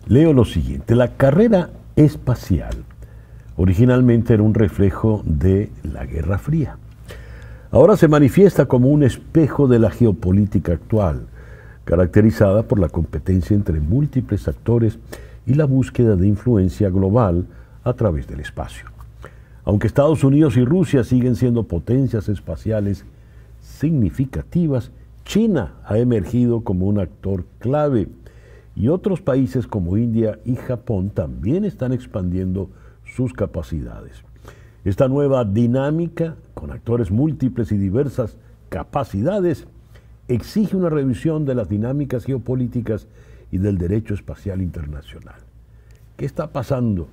Leo lo siguiente: la carrera espacial originalmente era un reflejo de la Guerra Fría. Ahora se manifiesta como un espejo de la geopolítica actual, caracterizada por la competencia entre múltiples actores y la búsqueda de influencia global a través del espacio. Aunque Estados Unidos y Rusia siguen siendo potencias espaciales significativas, China ha emergido como un actor clave y otros países como India y Japón también están expandiendo sus capacidades. Esta nueva dinámica, con actores múltiples y diversas capacidades, exige una revisión de las dinámicas geopolíticas y del derecho espacial internacional. ¿Qué está pasando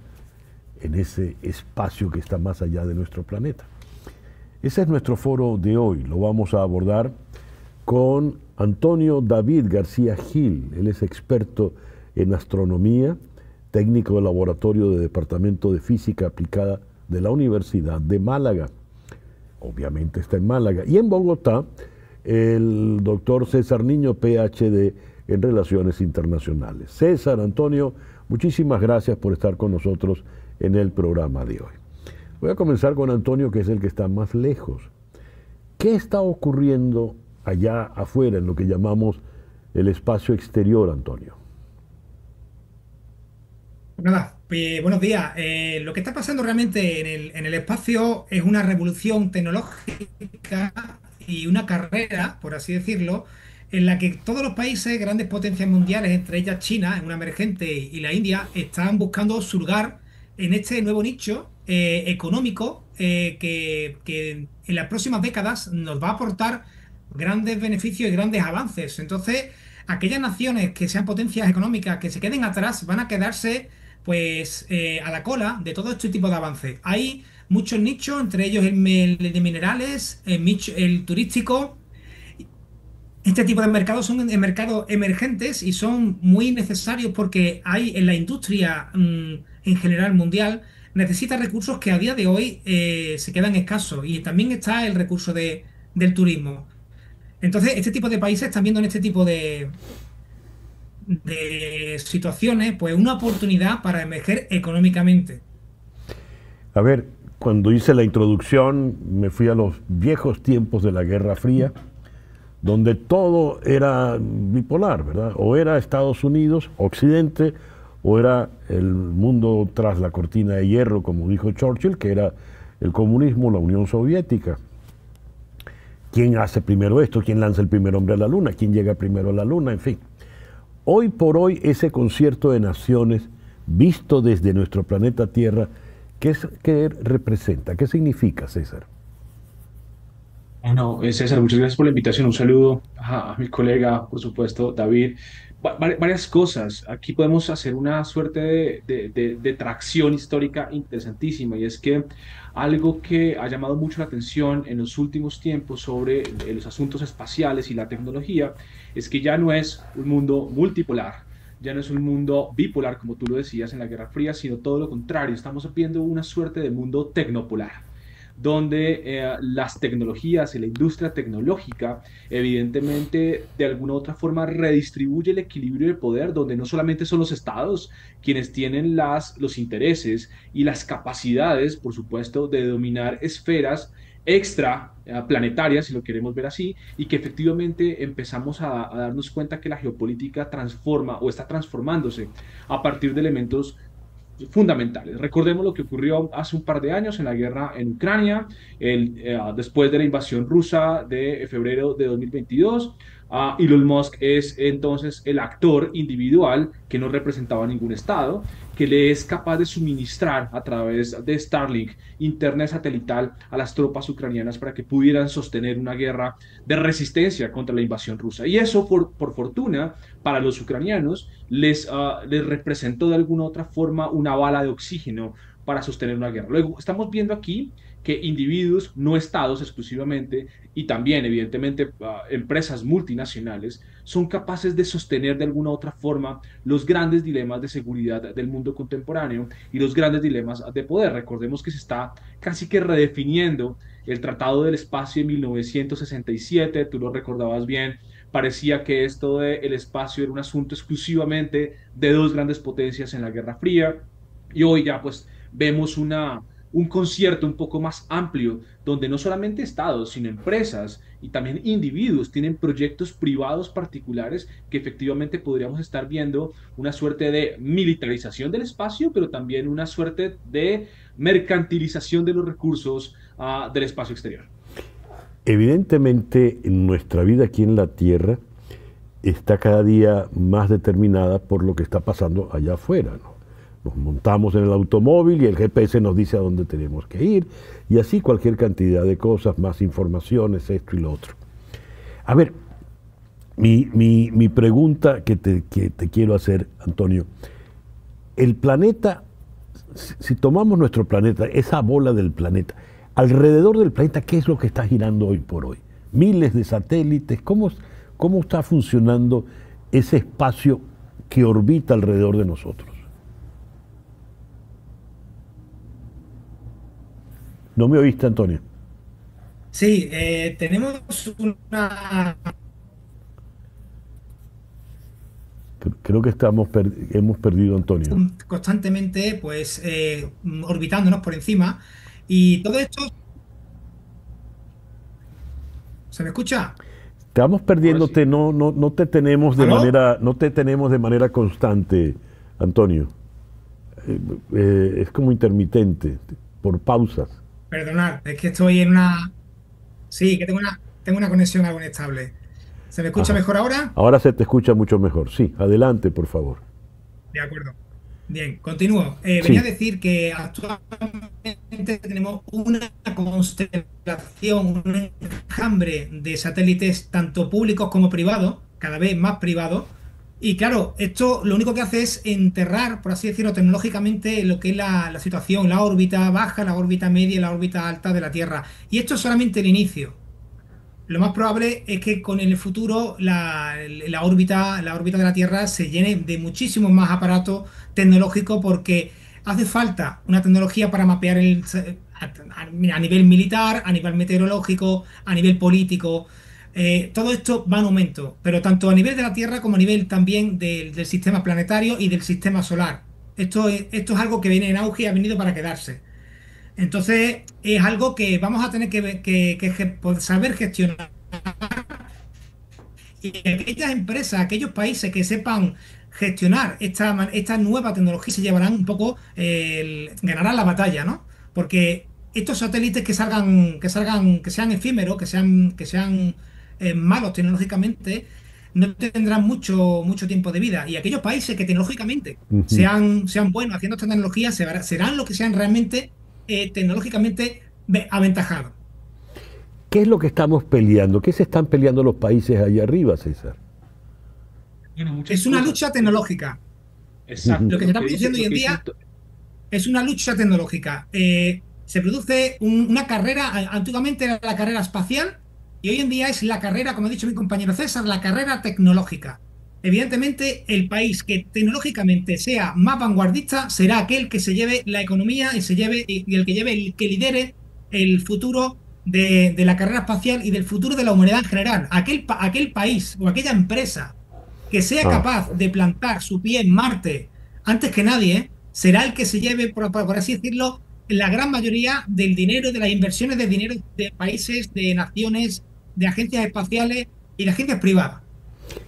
en ese espacio que está más allá de nuestro planeta? Ese es nuestro foro de hoy. Lo vamos a abordar con Antonio David García Gil. Él es experto en astronomía, técnico del laboratorio del Departamento de Física Aplicada de la Universidad de Málaga. Obviamente está en Málaga. Y en Bogotá, el doctor César Niño, PhD en Relaciones Internacionales. César, Antonio, muchísimas gracias por estar con nosotros en el programa de hoy. Voy a comenzar con Antonio, que es el que está más lejos. ¿Qué está ocurriendo allá afuera, en lo que llamamos el espacio exterior, Antonio? Nada, buenos días. Lo que está pasando realmente en el espacio es una revolución tecnológica y una carrera, por así decirlo, en la que todos los países, grandes potencias mundiales, entre ellas China, en una emergente, y la India, están buscando su lugar en este nuevo nicho económico que en las próximas décadas nos va a aportar grandes beneficios y grandes avances. Entonces, aquellas naciones que sean potencias económicas que se queden atrás van a quedarse pues a la cola de todo este tipo de avances. Hay muchos nichos, entre ellos el de minerales, el turístico. Este tipo de mercados son mercados emergentes y son muy necesarios porque hay en la industria en general mundial necesita recursos que a día de hoy se quedan escasos, y también está el recurso del turismo. Entonces, este tipo de países están viendo en este tipo de situaciones pues una oportunidad para emerger económicamente. A ver, cuando hice la introducción me fui a los viejos tiempos de la Guerra Fría, donde todo era bipolar, ¿verdad? O era Estados Unidos, Occidente, o era el mundo tras la cortina de hierro, como dijo Churchill, que era el comunismo, la Unión Soviética. ¿Quién hace primero esto? ¿Quién lanza el primer hombre a la luna? ¿Quién llega primero a la luna? En fin. Hoy por hoy ese concierto de naciones, visto desde nuestro planeta Tierra, ¿qué representa? ¿Qué significa, César? Bueno, César, muchas gracias por la invitación. Un saludo a mi colega, por supuesto, David. Varias cosas. Aquí podemos hacer una suerte de tracción histórica interesantísima, y es que algo que ha llamado mucho la atención en los últimos tiempos sobre los asuntos espaciales y la tecnología es que ya no es un mundo multipolar, ya no es un mundo bipolar, como tú lo decías en la Guerra Fría, sino todo lo contrario. Estamos viendo una suerte de mundo tecnopolar donde las tecnologías y la industria tecnológica evidentemente de alguna u otra forma redistribuye el equilibrio de poder, donde no solamente son los estados quienes tienen los intereses y las capacidades, por supuesto, de dominar esferas extra planetarias, si lo queremos ver así, y que efectivamente empezamos a darnos cuenta que la geopolítica transforma o está transformándose a partir de elementos fundamentales. Recordemos lo que ocurrió hace un par de años en la guerra en Ucrania, después de la invasión rusa de febrero de 2022. Elon Musk es entonces el actor individual que no representaba ningún estado, que le es capaz de suministrar a través de Starlink internet satelital a las tropas ucranianas para que pudieran sostener una guerra de resistencia contra la invasión rusa. Y eso, por fortuna, para los ucranianos, les representó de alguna u otra forma una bala de oxígeno para sostener una guerra. Luego, estamos viendo aquí que individuos, no estados exclusivamente, y también, evidentemente, empresas multinacionales, son capaces de sostener de alguna u otra forma los grandes dilemas de seguridad del mundo contemporáneo y los grandes dilemas de poder. Recordemos que se está casi que redefiniendo el Tratado del Espacio de 1967, tú lo recordabas bien, parecía que esto del espacio era un asunto exclusivamente de dos grandes potencias en la Guerra Fría, y hoy ya pues vemos un concierto un poco más amplio, donde no solamente estados, sino empresas y también individuos tienen proyectos privados particulares que efectivamente podríamos estar viendo una suerte de militarización del espacio, pero también una suerte de mercantilización de los recursos del espacio exterior. Evidentemente, nuestra vida aquí en la Tierra está cada día más determinada por lo que está pasando allá afuera, ¿no? Nos montamos en el automóvil y el GPS nos dice a dónde tenemos que ir, y así cualquier cantidad de cosas, más informaciones, esto y lo otro. A ver, mi pregunta que te quiero hacer, Antonio, el planeta, si tomamos nuestro planeta, esa bola del planeta, alrededor del planeta, ¿qué es lo que está girando hoy por hoy? Miles de satélites, ¿cómo está funcionando ese espacio que orbita alrededor de nosotros? ¿No me oíste, Antonio? Sí, tenemos una Creo que hemos perdido a Antonio. constantemente pues orbitándonos por encima y todo esto, ¿se me escucha? Estamos Ahora sí. perdiéndote, no te tenemos de ¿Aló? manera, no te tenemos de manera constante, Antonio. Es como intermitente, por pausas. Perdonad, es que estoy en una... Sí, que tengo una conexión algo inestable. ¿Se me escucha Ajá. mejor ahora? Ahora se te escucha mucho mejor. Sí, adelante, por favor. De acuerdo. Bien, continúo. Venía a Sí. decir que actualmente tenemos una constelación, un enjambre de satélites, tanto públicos como privados, cada vez más privados. Y claro, esto lo único que hace es enterrar, por así decirlo, tecnológicamente lo que es la situación, la órbita baja, la órbita media y la órbita alta de la Tierra. Y esto es solamente el inicio. Lo más probable es que con el futuro la órbita de la Tierra se llene de muchísimos más aparatos tecnológicos porque hace falta una tecnología para mapear a nivel militar, a nivel meteorológico, a nivel político. Todo esto va en aumento, pero tanto a nivel de la Tierra como a nivel también del sistema planetario y del sistema solar. Esto es algo que viene en auge y ha venido para quedarse. Entonces, es algo que vamos a tener que saber gestionar. Y aquellas empresas, aquellos países que sepan gestionar esta nueva tecnología se llevarán un poco, ganarán la batalla, ¿no? Porque estos satélites que sean efímeros, que sean malos tecnológicamente, no tendrán mucho tiempo de vida. Y aquellos países que tecnológicamente Ujú. sean buenos haciendo esta tecnología serán los que sean realmente tecnológicamente aventajados. ¿Qué es lo que estamos peleando? ¿Qué se están peleando los países allá arriba, César? Bueno, muchas Es una cosas. lucha tecnológica. Ujú. Exacto, Lo que se está produciendo hoy lo en que dice día es una lucha tecnológica. Se produce una carrera, antiguamente era la carrera espacial y hoy en día es la carrera, como ha dicho mi compañero César, la carrera tecnológica. Evidentemente, el país que tecnológicamente sea más vanguardista será aquel que se lleve la economía y el que lidere el futuro de la carrera espacial y del futuro de la humanidad en general. Aquel país o aquella empresa que sea Ah, capaz de plantar su pie en Marte antes que nadie, será el que se lleve, por así decirlo, la gran mayoría del dinero, de las inversiones de dinero de países, de naciones, de agencias espaciales y de agencias privadas.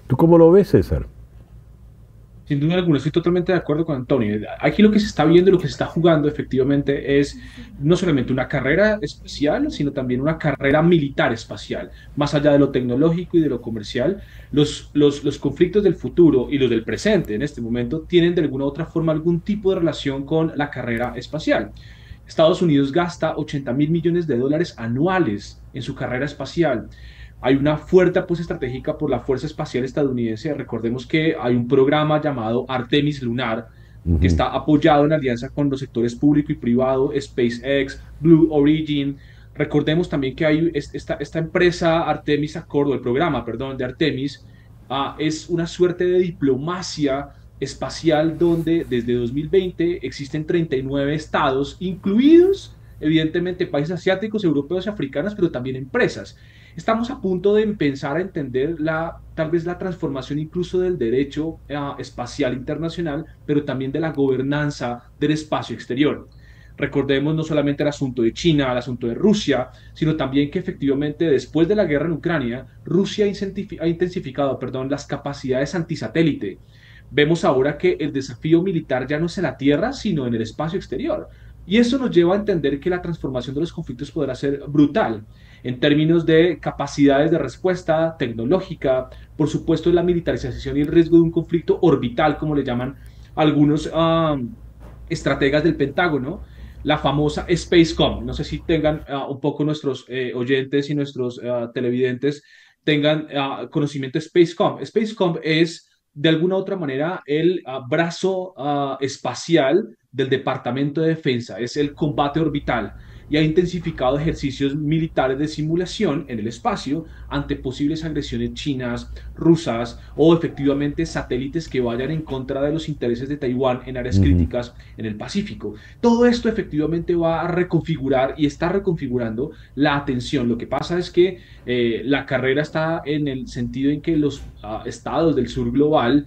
¿tú cómo lo ves, César? Sin duda alguna, estoy totalmente de acuerdo con Antonio. Aquí lo que se está viendo, lo que se está jugando efectivamente es no solamente una carrera espacial, sino también una carrera militar espacial. Más allá de lo tecnológico y de lo comercial, los conflictos del futuro y los del presente en este momento tienen de alguna u otra forma algún tipo de relación con la carrera espacial. Estados Unidos gasta 80.000 millones de dólares anuales en su carrera espacial. Hay una fuerte apuesta estratégica por la Fuerza Espacial Estadounidense. Recordemos que hay un programa llamado Artemis Lunar, que Ujú. está apoyado en alianza con los sectores público y privado, SpaceX, Blue Origin. Recordemos también que hay esta empresa Artemis Accord, o el programa, perdón, de Artemis, es una suerte de diplomacia espacial donde desde 2020 existen 39 estados, incluidos evidentemente países asiáticos, europeos y africanos, pero también empresas. Estamos a punto de empezar a entender tal vez la transformación incluso del derecho espacial internacional, pero también de la gobernanza del espacio exterior. Recordemos no solamente el asunto de China, el asunto de Rusia, sino también que efectivamente después de la guerra en Ucrania, Rusia ha intensificado, perdón, las capacidades antisatélite. Vemos ahora que el desafío militar ya no es en la tierra, sino en el espacio exterior. Y eso nos lleva a entender que la transformación de los conflictos podrá ser brutal en términos de capacidades de respuesta tecnológica, por supuesto la militarización y el riesgo de un conflicto orbital, como le llaman algunos estrategas del Pentágono, la famosa Spacecom. No sé si tengan un poco nuestros oyentes y nuestros televidentes tengan conocimiento de Spacecom. Spacecom es de alguna u otra manera el brazo espacial del Departamento de Defensa, es el combate orbital y ha intensificado ejercicios militares de simulación en el espacio ante posibles agresiones chinas, rusas o efectivamente satélites que vayan en contra de los intereses de Taiwán en áreas críticas en el Pacífico. Todo esto efectivamente va a reconfigurar y está reconfigurando la atención. Lo que pasa es que la carrera está en el sentido en que los estados del sur global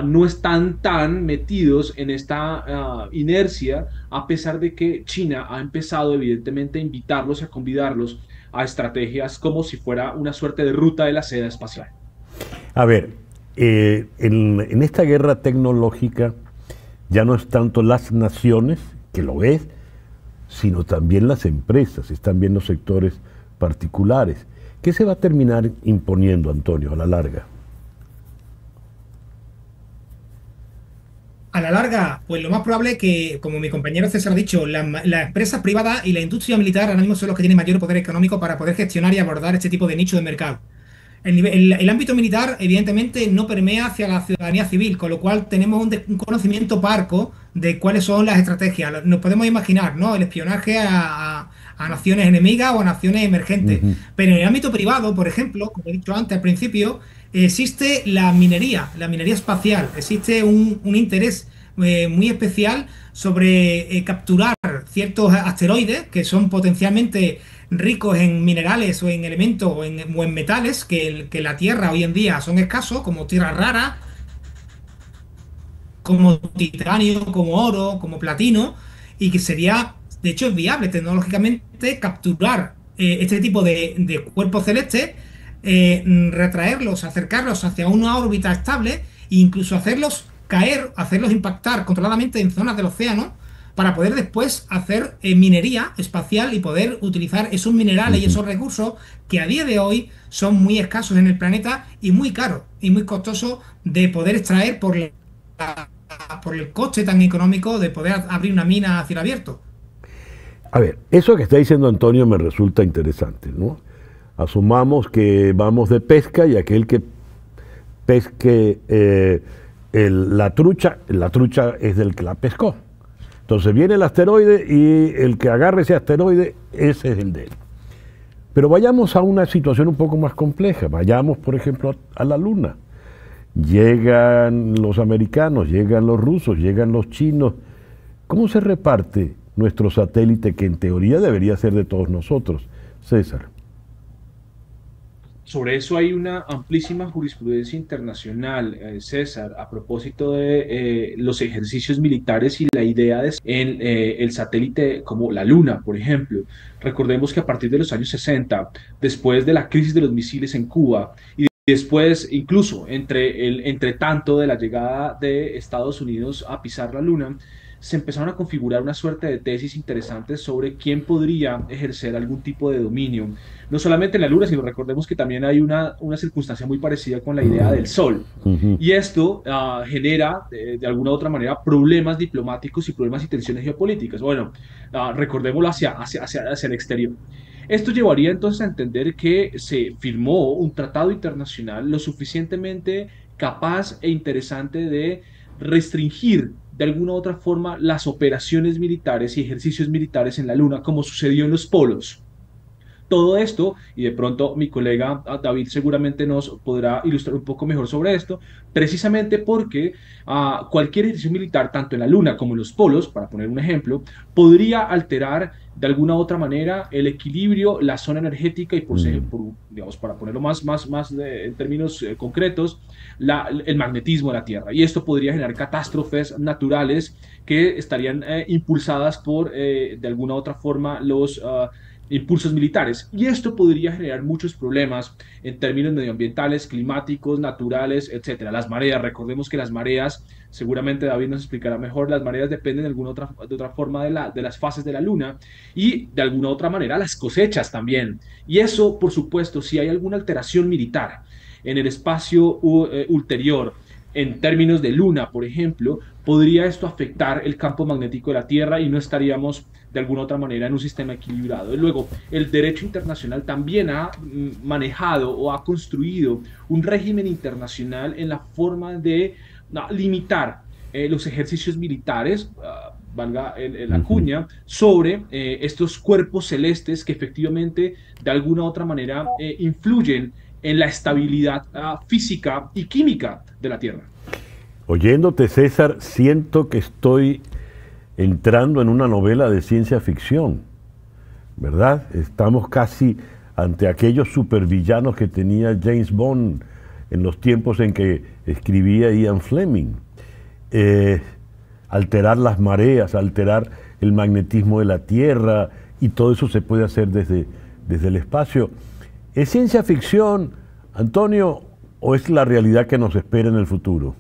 no están tan metidos en esta inercia, a pesar de que China ha empezado evidentemente a invitarlos, a convidarlos a estrategias como si fuera una suerte de ruta de la seda espacial. A ver, en esta guerra tecnológica ya no es tanto las naciones, que lo es, sino también las empresas, están bien los sectores particulares. ¿Qué se va a terminar imponiendo, Antonio, a la larga? A la larga, pues lo más probable es que, como mi compañero César ha dicho, las empresas privadas y la industria militar ahora mismo son los que tienen mayor poder económico para poder gestionar y abordar este tipo de nicho de mercado. El ámbito militar, evidentemente, no permea hacia la ciudadanía civil, con lo cual tenemos un conocimiento parco de cuáles son las estrategias. Nos podemos imaginar, ¿no?, el espionaje a naciones enemigas o a naciones emergentes. Pero en el ámbito privado, por ejemplo, como he dicho antes al principio, existe la minería espacial, existe un interés muy especial sobre capturar ciertos asteroides que son potencialmente ricos en minerales o en elementos o en metales que la Tierra hoy en día son escasos, como tierras raras, como titanio, como oro, como platino, y que sería, de hecho, es viable tecnológicamente capturar este tipo de cuerpos celestes, retraerlos, acercarlos hacia una órbita estable e incluso hacerlos caer, hacerlos impactar controladamente en zonas del océano para poder después hacer minería espacial y poder utilizar esos minerales y esos recursos que a día de hoy son muy escasos en el planeta y muy caros y muy costosos de poder extraer por el coste tan económico de poder abrir una mina a cielo abierto. A ver, eso que está diciendo Antonio me resulta interesante, ¿no? Asumamos que vamos de pesca y aquel que pesque la trucha es del que la pescó. Entonces viene el asteroide y el que agarre ese asteroide, ese es el de él. Pero vayamos a una situación un poco más compleja. Vayamos, por ejemplo, a la Luna. Llegan los americanos, llegan los rusos, llegan los chinos. ¿Cómo se reparte nuestro satélite que en teoría debería ser de todos nosotros? César. Sobre eso hay una amplísima jurisprudencia internacional, César, a propósito de los ejercicios militares y la idea de el satélite como la Luna, por ejemplo. Recordemos que a partir de los años 60, después de la crisis de los misiles en Cuba y después, incluso entre tanto de la llegada de Estados Unidos a pisar la Luna, se empezaron a configurar una suerte de tesis interesantes sobre quién podría ejercer algún tipo de dominio, no solamente en la Luna, sino recordemos que también hay una circunstancia muy parecida con la idea del Sol. Y esto genera, de alguna u otra manera, problemas diplomáticos y problemas y tensiones geopolíticas. Bueno, recordémoslo hacia el exterior. Esto llevaría entonces a entender que se firmó un tratado internacional lo suficientemente capaz e interesante de restringir de alguna u otra forma las operaciones militares y ejercicios militares en la Luna, como sucedió en los polos. Todo esto, y de pronto mi colega David seguramente nos podrá ilustrar un poco mejor sobre esto, precisamente porque cualquier ejercicio militar, tanto en la Luna como en los polos, para poner un ejemplo, podría alterar de alguna u otra manera el equilibrio, la zona energética y digamos, para ponerlo en términos concretos, el magnetismo de la Tierra. Y esto podría generar catástrofes naturales que estarían impulsadas por, de alguna u otra forma, los impulsos militares. Y esto podría generar muchos problemas en términos medioambientales, climáticos, naturales, etcétera. Las mareas, recordemos que las mareas, seguramente David nos explicará mejor, las mareas dependen de otra forma de las fases de la Luna y de alguna otra manera las cosechas también. Y eso, por supuesto, si hay alguna alteración militar en el espacio ulterior, en términos de luna, por ejemplo, podría esto afectar el campo magnético de la Tierra y no estaríamos de alguna otra manera en un sistema equilibrado. Y luego, el derecho internacional también ha manejado o ha construido un régimen internacional en la forma de limitar los ejercicios militares, valga la cuña, sobre estos cuerpos celestes que efectivamente de alguna u otra manera influyen en la estabilidad física y química de la Tierra. Oyéndote, César, siento que estoy entrando en una novela de ciencia ficción, ¿verdad? Estamos casi ante aquellos supervillanos que tenía James Bond en los tiempos en que escribía Ian Fleming. Alterar las mareas, alterar el magnetismo de la Tierra, y todo eso se puede hacer desde el espacio. ¿Es ciencia ficción, Antonio, o es la realidad que nos espera en el futuro?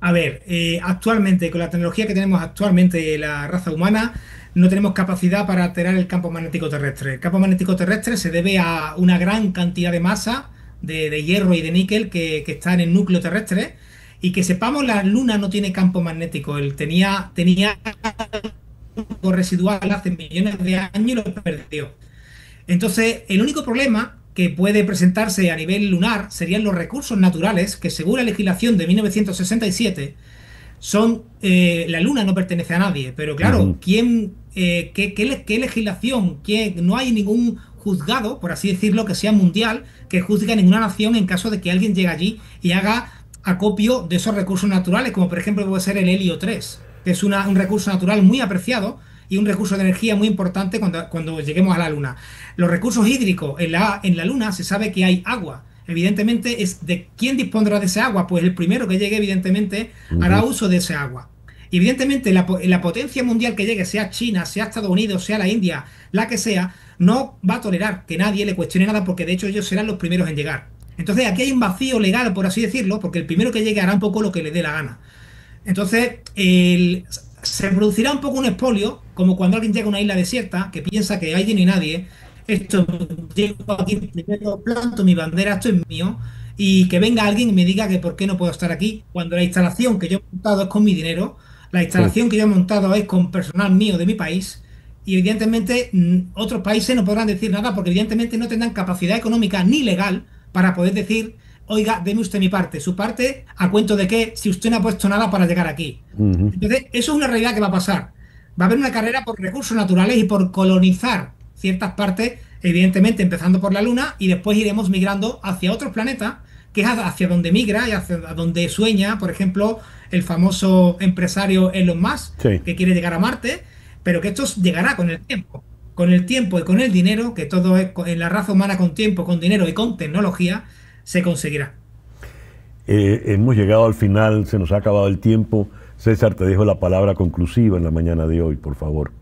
A ver, actualmente, con la tecnología que tenemos actualmente la raza humana, no tenemos capacidad para alterar el campo magnético terrestre. El campo magnético terrestre se debe a una gran cantidad de masa de hierro y de níquel que está en el núcleo terrestre, y que sepamos, la Luna no tiene campo magnético. Él tenía algo residual hace millones de años y lo perdió. Entonces, el único problema que puede presentarse a nivel lunar serían los recursos naturales, que según la legislación de 1967 son, la Luna no pertenece a nadie, pero claro, ¿qué legislación? No hay ningún juzgado, por así decirlo, que sea mundial, que juzgue a ninguna nación en caso de que alguien llegue allí y haga acopio de esos recursos naturales, como por ejemplo puede ser el helio 3, que es un recurso natural muy apreciado y un recurso de energía muy importante cuando lleguemos a la Luna. Los recursos hídricos en la Luna se sabe que hay agua. Evidentemente, es de quién dispondrá de ese agua. Pues el primero que llegue, evidentemente, hará uso de ese agua. Y evidentemente, la potencia mundial que llegue, sea China, sea Estados Unidos, sea la India, la que sea, no va a tolerar que nadie le cuestione nada, porque de hecho ellos serán los primeros en llegar. Entonces aquí hay un vacío legal, por así decirlo, porque el primero que llegue hará un poco lo que le dé la gana. Entonces, se producirá un poco un expolio, como cuando alguien llega a una isla desierta, que piensa que allí no hay nadie. Esto, llego aquí primero, planto mi bandera, esto es mío, y que venga alguien y me diga que por qué no puedo estar aquí, cuando la instalación que yo he montado es con mi dinero, la instalación que yo he montado es con personal mío de mi país, y evidentemente otros países no podrán decir nada, porque evidentemente no tendrán capacidad económica ni legal para poder decir: oiga, deme usted mi parte. Su parte, ¿a cuento de qué? Si usted no ha puesto nada para llegar aquí. Entonces, eso es una realidad que va a pasar. Va a haber una carrera por recursos naturales y por colonizar ciertas partes, evidentemente empezando por la Luna, y después iremos migrando hacia otros planetas, que es hacia donde migra y hacia donde sueña, por ejemplo, el famoso empresario Elon Musk, que quiere llegar a Marte, pero que esto llegará con el tiempo. Con el tiempo y con el dinero, que todo es en la raza humana, con tiempo, con dinero y con tecnología, se conseguirá. Hemos llegado al final, se nos ha acabado el tiempo. César, te dejo la palabra conclusiva en la mañana de hoy, por favor.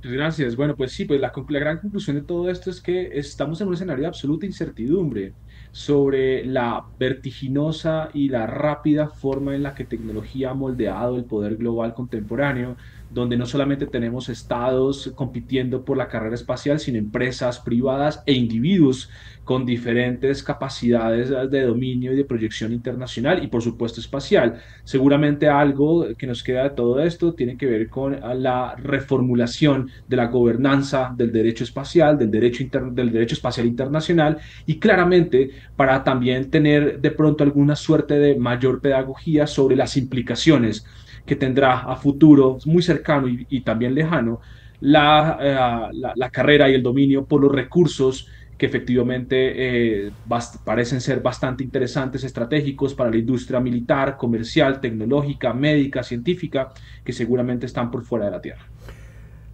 Gracias. Bueno, pues sí, pues la gran conclusión de todo esto es que estamos en un escenario de absoluta incertidumbre sobre la vertiginosa y la rápida forma en la que tecnología ha moldeado el poder global contemporáneo, donde no solamente tenemos estados compitiendo por la carrera espacial, sino empresas privadas e individuos con diferentes capacidades de dominio y de proyección internacional y, por supuesto, espacial. Seguramente algo que nos queda de todo esto tiene que ver con la reformulación de la gobernanza del derecho espacial, del derecho espacial internacional, y claramente para también tener de pronto alguna suerte de mayor pedagogía sobre las implicaciones que tendrá a futuro muy cercano y también lejano la carrera y el dominio por los recursos que efectivamente parecen ser bastante interesantes, estratégicos para la industria militar, comercial, tecnológica, médica, científica, que seguramente están por fuera de la Tierra.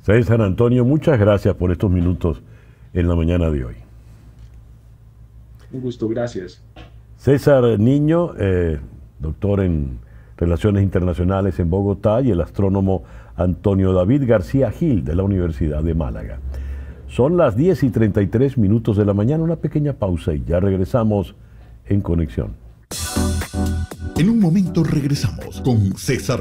César Antonio, muchas gracias por estos minutos en la mañana de hoy. Un gusto, gracias. César Niño, doctor en Relaciones Internacionales en Bogotá, y el astrónomo Antonio David García Gil de la Universidad de Málaga. Son las 10:33 de la mañana, una pequeña pausa y ya regresamos en Conexión. En un momento regresamos con César